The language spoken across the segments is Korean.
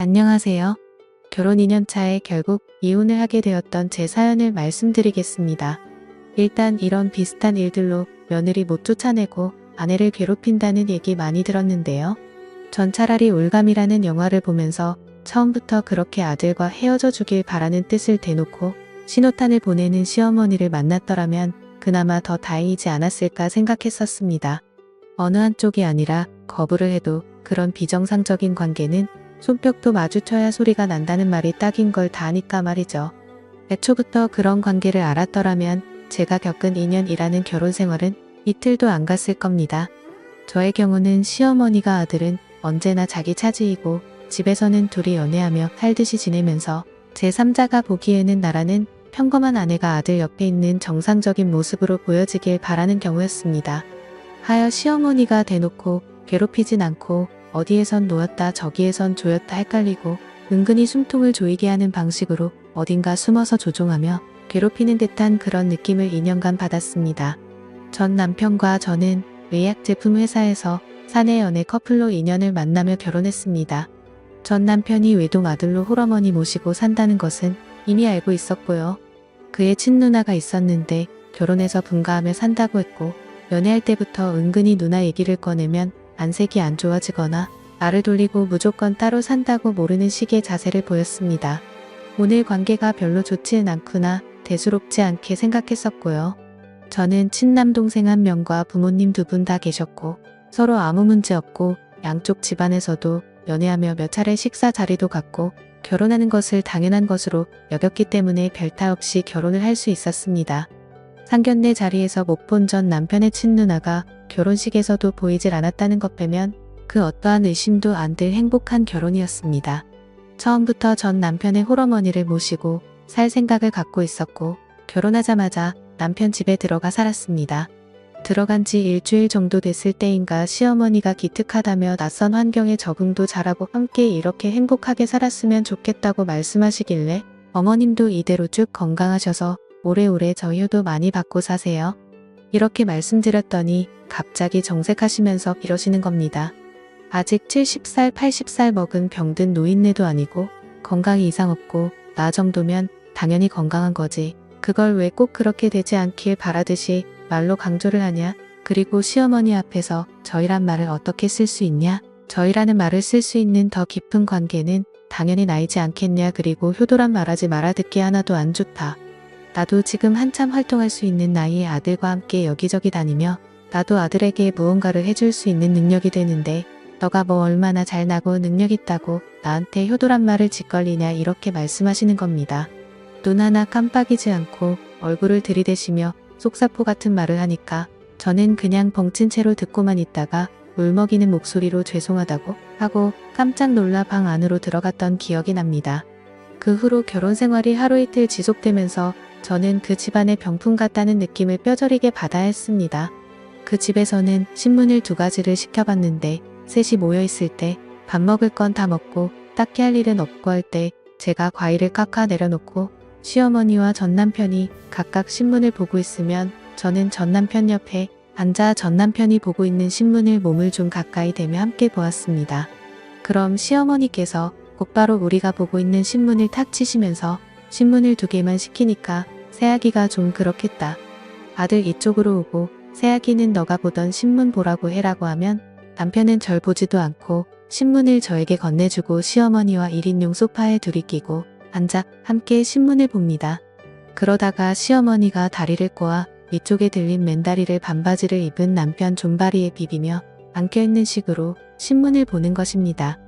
안녕하세요. 결혼 2년 차에 결국 이혼을 하게 되었던 제 사연을 말씀드리겠습니다. 일단 이런 비슷한 일들로 며느리 못 쫓아내고 아내를 괴롭힌다는 얘기 많이 들었는데요. 전 차라리 올감이라는 영화를 보면서 처음부터 그렇게 아들과 헤어져 주길 바라는 뜻을 대놓고 신호탄을 보내는 시어머니를 만났더라면 그나마 더 다행이지 않았을까 생각했었습니다. 어느 한쪽이 아니라 거부를 해도 그런 비정상적인 관계는 손뼉도 마주쳐야 소리가 난다는 말이 딱인 걸 다 아니까 말이죠. 애초부터 그런 관계를 알았더라면 제가 겪은 2년이라는 결혼 생활은 이틀도 안 갔을 겁니다. 저의 경우는 시어머니가 아들은 언제나 자기 차지이고 집에서는 둘이 연애하며 살듯이 지내면서 제3자가 보기에는 나라는 평범한 아내가 아들 옆에 있는 정상적인 모습으로 보여지길 바라는 경우였습니다. 하여 시어머니가 대놓고 괴롭히진 않고 어디에선 놓였다 저기에선 조였다 헷갈리고 은근히 숨통을 조이게 하는 방식으로 어딘가 숨어서 조종하며 괴롭히는 듯한 그런 느낌을 2년간 받았습니다. 전 남편과 저는 의약제품 회사에서 사내 연애 커플로 2년을 만나며 결혼했습니다. 전 남편이 외동 아들로 홀어머니 모시고 산다는 것은 이미 알고 있었고요. 그의 친누나가 있었는데 결혼해서 분가하며 산다고 했고 연애할 때부터 은근히 누나 얘기를 꺼내면 안색이 안 좋아지거나 말을 돌리고 무조건 따로 산다고 모르는 식의 자세를 보였습니다. 오늘 관계가 별로 좋지는 않구나 대수롭지 않게 생각했었고요. 저는 친남동생 1명과 부모님 2분 다 계셨고 서로 아무 문제 없고 양쪽 집안에서도 연애하며 몇 차례 식사 자리도 갖고 결혼하는 것을 당연한 것으로 여겼기 때문에 별 탈 없이 결혼을 할 수 있었습니다. 상견례 자리에서 못 본 전 남편의 친누나가 결혼식에서도 보이질 않았다는 것 빼면 그 어떠한 의심도 안 들 행복한 결혼이었습니다. 처음부터 전 남편의 홀어머니를 모시고 살 생각을 갖고 있었고 결혼하자마자 남편 집에 들어가 살았습니다. 들어간 지 일주일 정도 됐을 때인가 시어머니가 기특하다며 낯선 환경에 적응도 잘하고 함께 이렇게 행복하게 살았으면 좋겠다고 말씀하시길래 어머님도 이대로 쭉 건강하셔서 오래오래 저 효도 많이 받고 사세요. 이렇게 말씀드렸더니 갑자기 정색하시면서 이러시는 겁니다. 아직 70살 80살 먹은 병든 노인네도 아니고 건강이 이상 없고 나 정도면 당연히 건강한 거지. 그걸 왜 꼭 그렇게 되지 않길 바라듯이 말로 강조를 하냐. 그리고 시어머니 앞에서 저희란 말을 어떻게 쓸 수 있냐. 저희라는 말을 쓸 수 있는 더 깊은 관계는 당연히 나이지 않겠냐. 그리고 효도란 말하지 말아 듣기 하나도 안 좋다. 나도 지금 한참 활동할 수 있는 나이에 아들과 함께 여기저기 다니며 나도 아들에게 무언가를 해줄 수 있는 능력이 되는데 너가 뭐 얼마나 잘나고 능력 있다고 나한테 효도란 말을 짓걸리냐 이렇게 말씀하시는 겁니다. 눈 하나 깜빡이지 않고 얼굴을 들이대시며 속사포 같은 말을 하니까 저는 그냥 벙친 채로 듣고만 있다가 울먹이는 목소리로 죄송하다고 하고 깜짝 놀라 방 안으로 들어갔던 기억이 납니다. 그 후로 결혼 생활이 하루 이틀 지속되면서 저는 그 집안의 병풍 같다는 느낌을 뼈저리게 받아야 했습니다. 그 집에서는 신문을 2가지를 시켜봤는데 셋이 모여있을 때 밥 먹을 건 다 먹고 딱히 할 일은 없고 할 때 제가 과일을 깎아 내려놓고 시어머니와 전 남편이 각각 신문을 보고 있으면 저는 전 남편 옆에 앉아 전 남편이 보고 있는 신문을 몸을 좀 가까이 대며 함께 보았습니다. 그럼 시어머니께서 곧바로 우리가 보고 있는 신문을 탁 치시면서 신문을 2개만 시키니까 새아기가 좀 그렇겠다. 아들 이쪽으로 오고 새아기는 너가 보던 신문 보라고 해라고 하면 남편은 절 보지도 않고 신문을 저에게 건네주고 시어머니와 1인용 소파에 둘이 끼고 앉아 함께 신문을 봅니다. 그러다가 시어머니가 다리를 꼬아 위쪽에 들린 맨다리를 반바지를 입은 남편 존바리에 비비며 안겨있는 식으로 신문을 보는 것입니다.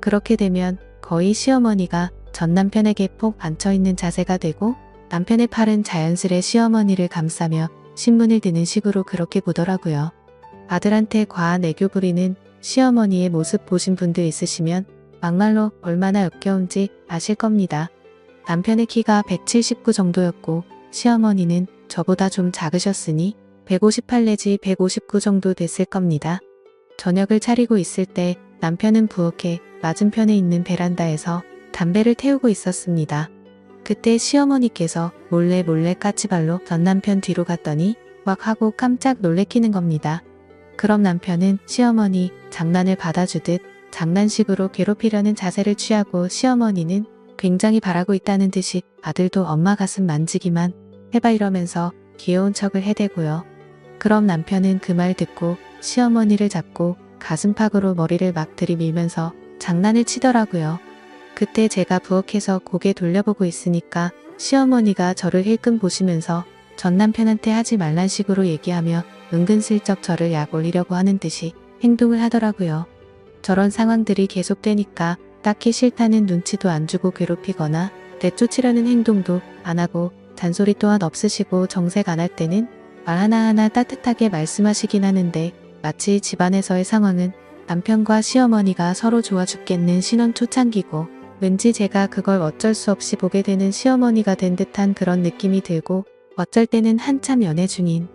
그렇게 되면 거의 시어머니가 전 남편에게 폭 앉혀있는 자세가 되고 남편의 팔은 자연스레 시어머니를 감싸며 신문을 드는 식으로 그렇게 보더라고요. 아들한테 과한 애교 부리는 시어머니의 모습 보신 분들 있으시면 막말로 얼마나 역겨운지 아실 겁니다. 남편의 키가 179 정도였고 시어머니는 저보다 좀 작으셨으니 158 내지 159 정도 됐을 겁니다. 저녁을 차리고 있을 때 남편은 부엌에 맞은편에 있는 베란다에서 담배를 태우고 있었습니다. 그때 시어머니께서 몰래 까치발로 전 남편 뒤로 갔더니 막 하고 깜짝 놀래키는 겁니다. 그럼 남편은 시어머니 장난을 받아주듯 장난식으로 괴롭히려는 자세를 취하고 시어머니는 굉장히 바라고 있다는 듯이 아들도 엄마 가슴 만지기만 해봐 이러면서 귀여운 척을 해대고요. 그럼 남편은 그 말 듣고 시어머니를 잡고 가슴팍으로 머리를 막 들이밀면서 장난을 치더라고요. 그때 제가 부엌에서 고개 돌려보고 있으니까 시어머니가 저를 힐끔 보시면서 전 남편한테 하지 말란 식으로 얘기하며 은근슬쩍 저를 약 올리려고 하는 듯이 행동을 하더라고요. 저런 상황들이 계속되니까 딱히 싫다는 눈치도 안 주고 괴롭히거나 내쫓으려는 행동도 안 하고 잔소리 또한 없으시고 정색 안 할 때는 말 하나하나 따뜻하게 말씀하시긴 하는데 마치 집안에서의 상황은 남편과 시어머니가 서로 좋아 죽겠는 신혼 초창기고 왠지 제가 그걸 어쩔 수 없이 보게 되는 시어머니가 된 듯한 그런 느낌이 들고 어쩔 때는 한참 연애 중인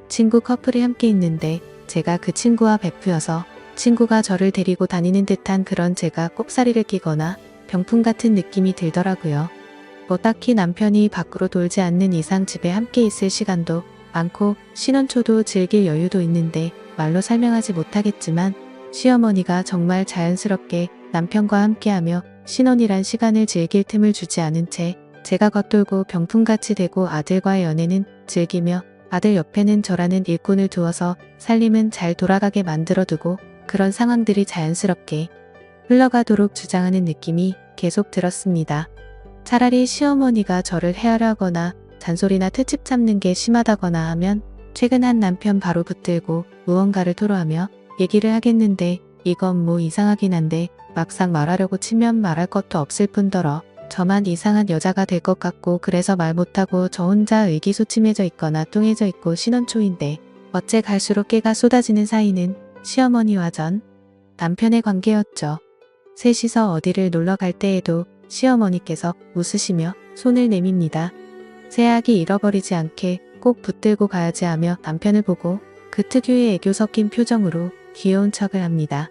친구 커플이 함께 있는데 제가 그 친구와 베프여서 친구가 저를 데리고 다니는 듯한 그런 제가 꼽사리를 끼거나 병풍 같은 느낌이 들더라고요. 뭐 딱히 남편이 밖으로 돌지 않는 이상 집에 함께 있을 시간도 많고 신혼 초도 즐길 여유도 있는데 말로 설명하지 못하겠지만 시어머니가 정말 자연스럽게 남편과 함께하며 신혼이란 시간을 즐길 틈을 주지 않은 채 제가 겉돌고 병풍같이 되고 아들과의 연애는 즐기며 아들 옆에는 저라는 일꾼을 두어서 살림은 잘 돌아가게 만들어두고 그런 상황들이 자연스럽게 흘러가도록 주장하는 느낌이 계속 들었습니다. 차라리 시어머니가 저를 헤아려하거나 잔소리나 트집 잡는 게 심하다거나 하면 최근 한 남편 바로 붙들고 무언가를 토로하며 얘기를 하겠는데 이건 뭐 이상하긴 한데 막상 말하려고 치면 말할 것도 없을 뿐더러 저만 이상한 여자가 될 것 같고 그래서 말 못하고 저 혼자 의기소침해져 있거나 뚱해져 있고 신혼 초인데 어째 갈수록 깨가 쏟아지는 사이는 시어머니와 전 남편의 관계였죠. 셋이서 어디를 놀러 갈 때에도 시어머니께서 웃으시며 손을 내밉니다. 새아기 잃어버리지 않게 꼭 붙들고 가야지 하며 남편을 보고 그 특유의 애교 섞인 표정으로 귀여운 척을 합니다.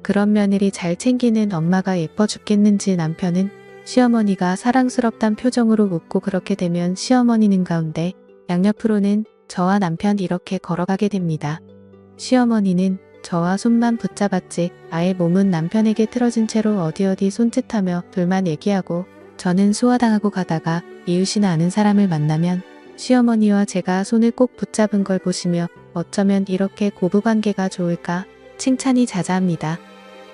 그런 며느리 잘 챙기는 엄마가 예뻐 죽겠는지 남편은 시어머니가 사랑스럽단 표정으로 웃고 그렇게 되면 시어머니는 가운데 양옆으로는 저와 남편 이렇게 걸어가게 됩니다. 시어머니는 저와 손만 붙잡았지 아예 몸은 남편에게 틀어진 채로 어디 손짓하며 둘만 얘기하고 저는 소화당하고 가다가 이웃이나 아는 사람을 만나면 시어머니와 제가 손을 꼭 붙잡은 걸 보시며 어쩌면 이렇게 고부관계가 좋을까 칭찬이 자자합니다.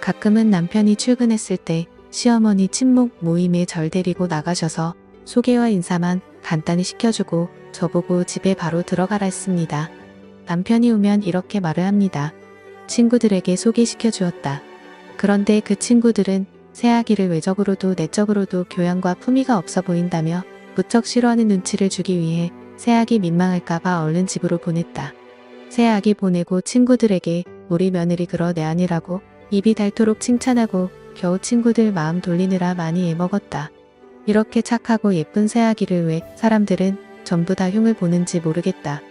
가끔은 남편이 출근했을 때 시어머니 친목 모임에 절 데리고 나가셔서 소개와 인사만 간단히 시켜주고 저보고 집에 바로 들어가라 했습니다. 남편이 오면 이렇게 말을 합니다. 친구들에게 소개시켜 주었다. 그런데 그 친구들은 새아기를 외적으로도 내적으로도 교양과 품위가 없어 보인다며 무척 싫어하는 눈치를 주기 위해 새아기 민망할까봐 얼른 집으로 보냈다. 새아기 보내고 친구들에게 우리 며느리 그러 내 아니라고 입이 닳도록 칭찬하고 겨우 친구들 마음 돌리느라 많이 애먹었다. 이렇게 착하고 예쁜 새아기를 왜 사람들은 전부 다 흉을 보는지 모르겠다.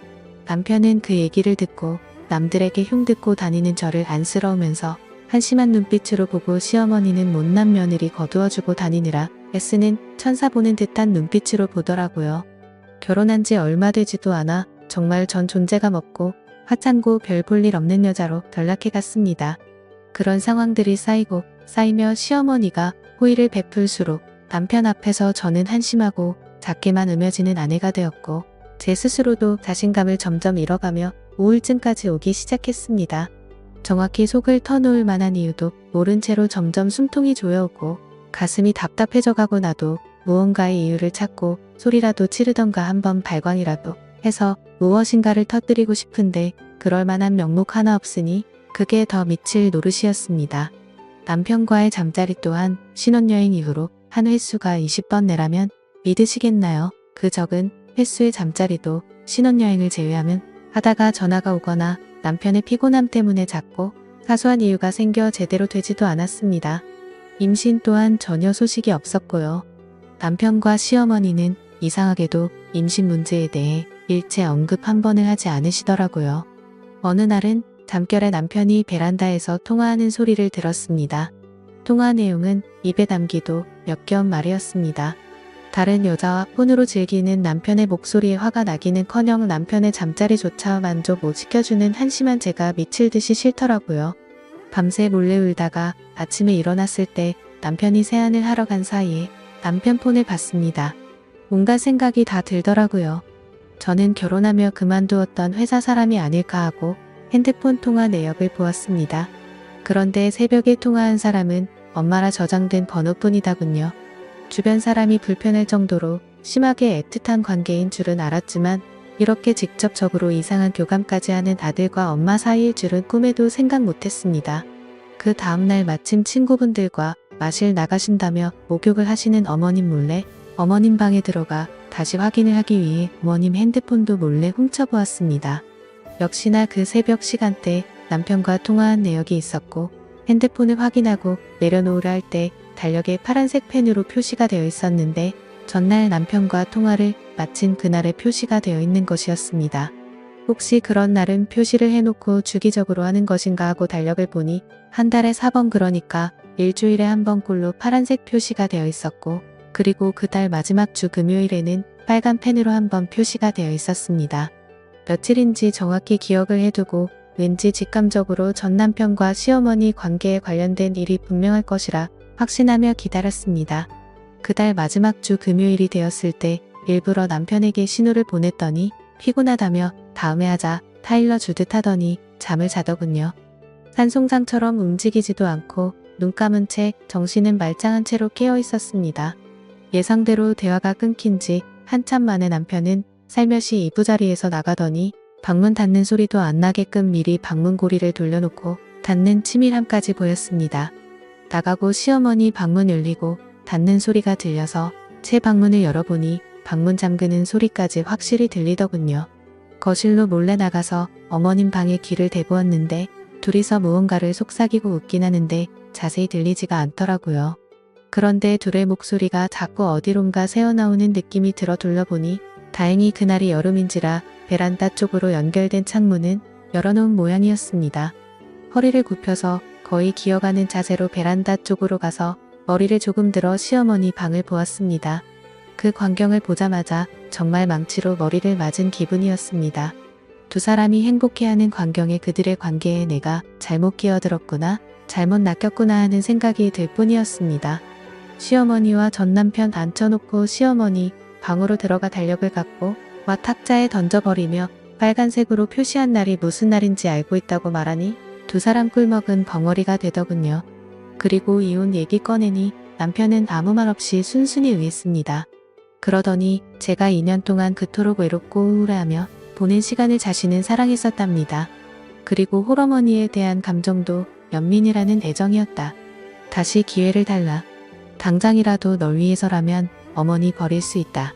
남편은 그 얘기를 듣고 남들에게 흉 듣고 다니는 저를 안쓰러우면서 한심한 눈빛으로 보고 시어머니는 못난 며느리 거두어주고 다니느라 애쓰는 천사 보는 듯한 눈빛으로 보더라고요. 결혼한 지 얼마 되지도 않아 정말 전 존재감 없고 화창고 별 볼 일 없는 여자로 전락해 갔습니다. 그런 상황들이 쌓이며 시어머니가 호의를 베풀수록 남편 앞에서 저는 한심하고 작게만 으며지는 아내가 되었고 제 스스로도 자신감을 점점 잃어가며 우울증까지 오기 시작했습니다. 정확히 속을 터놓을 만한 이유도 모른 채로 점점 숨통이 조여오고 가슴이 답답해져가고 나도 무언가의 이유를 찾고 소리라도 지르던가 한번 발광이라도 해서 무엇인가를 터뜨리고 싶은데 그럴 만한 명목 하나 없으니 그게 더 미칠 노릇이었습니다. 남편과의 잠자리 또한 신혼여행 이후로 한 횟수가 20번 내라면 믿으시겠나요? 그 적은 횟수의 잠자리도 신혼여행을 제외하면 하다가 전화가 오거나 남편의 피곤함 때문에 자꾸 사소한 이유가 생겨 제대로 되지도 않았습니다. 임신 또한 전혀 소식이 없었고요. 남편과 시어머니는 이상하게도 임신 문제에 대해 일체 언급 한 번을 하지 않으시더라고요. 어느 날은 잠결에 남편이 베란다에서 통화하는 소리를 들었습니다. 통화 내용은 입에 담기도 역겨운 말이었습니다. 다른 여자와 폰으로 즐기는 남편의 목소리에 화가 나기는커녕 남편의 잠자리조차 만족 못 시켜주는 한심한 제가 미칠 듯이 싫더라고요. 밤새 몰래 울다가 아침에 일어났을 때 남편이 세안을 하러 간 사이에 남편 폰을 봤습니다. 온갖 생각이 다 들더라고요. 저는 결혼하며 그만두었던 회사 사람이 아닐까 하고 핸드폰 통화 내역을 보았습니다. 그런데 새벽에 통화한 사람은 엄마라 저장된 번호뿐이다군요. 주변 사람이 불편할 정도로 심하게 애틋한 관계인 줄은 알았지만 이렇게 직접적으로 이상한 교감까지 하는 아들과 엄마 사이일 줄은 꿈에도 생각 못했습니다. 그 다음날 마침 친구분들과 마실 나가신다며 목욕을 하시는 어머님 몰래 어머님 방에 들어가 다시 확인을 하기 위해 어머님 핸드폰도 몰래 훔쳐보았습니다. 역시나 그 새벽 시간대 남편과 통화한 내역이 있었고 핸드폰을 확인하고 내려놓으려 할 때 달력에 파란색 펜으로 표시가 되어 있었는데 전날 남편과 통화를 마친 그날에 표시가 되어 있는 것이었습니다. 혹시 그런 날은 표시를 해놓고 주기적으로 하는 것인가 하고 달력을 보니 한 달에 4번 그러니까 일주일에 한 번꼴로 파란색 표시가 되어 있었고 그리고 그 달 마지막 주 금요일에는 빨간 펜으로 한 번 표시가 되어 있었습니다. 며칠인지 정확히 기억을 해두고 왠지 직감적으로 전 남편과 시어머니 관계에 관련된 일이 분명할 것이라 확신하며 기다렸습니다. 그달 마지막 주 금요일이 되었을 때 일부러 남편에게 신호를 보냈더니 피곤하다며 다음에 하자 타일러 주듯 하더니 잠을 자더군요. 산송장처럼 움직이지도 않고 눈 감은 채 정신은 말짱한 채로 깨어 있었습니다. 예상대로 대화가 끊긴 지 한참 만에 남편은 살며시 이부자리에서 나가더니 방문 닫는 소리도 안 나게끔 미리 방문 고리를 돌려놓고 닫는 치밀함까지 보였습니다. 나가고 시어머니 방문 열리고 닫는 소리가 들려서 제 방문을 열어보니 방문 잠그는 소리까지 확실히 들리더군요. 거실로 몰래 나가서 어머님 방에 귀를 대보았는데 둘이서 무언가를 속삭이고 웃긴 하는데 자세히 들리지가 않더라고요. 그런데 둘의 목소리가 자꾸 어디론가 새어나오는 느낌이 들어 둘러보니 다행히 그날이 여름인지라 베란다 쪽으로 연결된 창문은 열어놓은 모양이었습니다. 허리를 굽혀서 거의 기어가는 자세로 베란다 쪽으로 가서 머리를 조금 들어 시어머니 방을 보았습니다. 그 광경을 보자마자 정말 망치로 머리를 맞은 기분이었습니다. 두 사람이 행복해하는 광경에 그들의 관계에 내가 잘못 끼어들었구나, 잘못 낚였구나 하는 생각이 들 뿐이었습니다. 시어머니와 전 남편 앉혀놓고 시어머니 방으로 들어가 달력을 갖고 와 탁자에 던져버리며 빨간색으로 표시한 날이 무슨 날인지 알고 있다고 말하니 두 사람 꿀먹은 벙어리가 되더군요. 그리고 이혼 얘기 꺼내니 남편은 아무 말 없이 순순히 의했습니다. 그러더니 제가 2년 동안 그토록 외롭고 우울해하며 보낸 시간을 자신은 사랑했었답니다. 그리고 홀어머니에 대한 감정도 연민이라는 애정이었다. 다시 기회를 달라. 당장이라도 널 위해서라면 어머니 버릴 수 있다.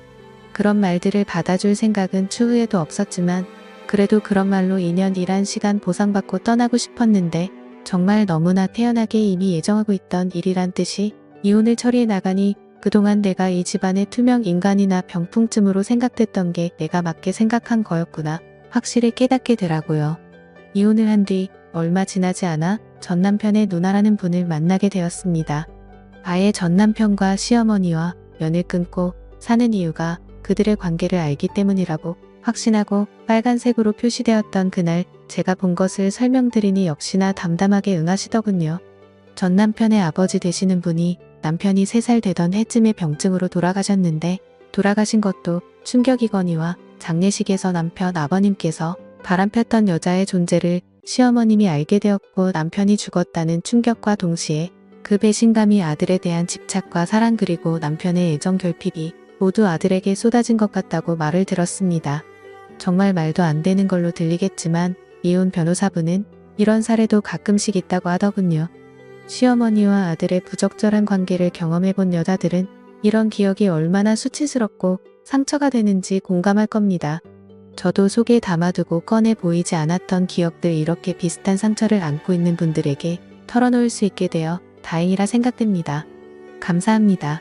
그런 말들을 받아줄 생각은 추후에도 없었지만 그래도 그런 말로 2년 일한 시간 보상받고 떠나고 싶었는데 정말 너무나 태연하게 이미 예정하고 있던 일이란 뜻이 이혼을 처리해 나가니 그동안 내가 이 집안의 투명 인간이나 병풍쯤으로 생각됐던 게 내가 맞게 생각한 거였구나 확실히 깨닫게 되라고요. 이혼을 한 뒤 얼마 지나지 않아 전 남편의 누나라는 분을 만나게 되었습니다. 아예 전 남편과 시어머니와 연을 끊고 사는 이유가 그들의 관계를 알기 때문이라고 확신하고 빨간색으로 표시되었던 그날 제가 본 것을 설명드리니 역시나 담담하게 응하시더군요. 전 남편의 아버지 되시는 분이 남편이 3살 되던 해쯤에 병증으로 돌아가셨는데 돌아가신 것도 충격이거니와 장례식에서 남편 아버님께서 바람폈던 여자의 존재를 시어머님이 알게 되었고 남편이 죽었다는 충격과 동시에 그 배신감이 아들에 대한 집착과 사랑 그리고 남편의 애정 결핍이 모두 아들에게 쏟아진 것 같다고 말을 들었습니다. 정말 말도 안 되는 걸로 들리겠지만 이혼 변호사분은 이런 사례도 가끔씩 있다고 하더군요. 시어머니와 아들의 부적절한 관계를 경험해본 여자들은 이런 기억이 얼마나 수치스럽고 상처가 되는지 공감할 겁니다. 저도 속에 담아두고 꺼내 보이지 않았던 기억들 이렇게 비슷한 상처를 안고 있는 분들에게 털어놓을 수 있게 되어 다행이라 생각됩니다. 감사합니다.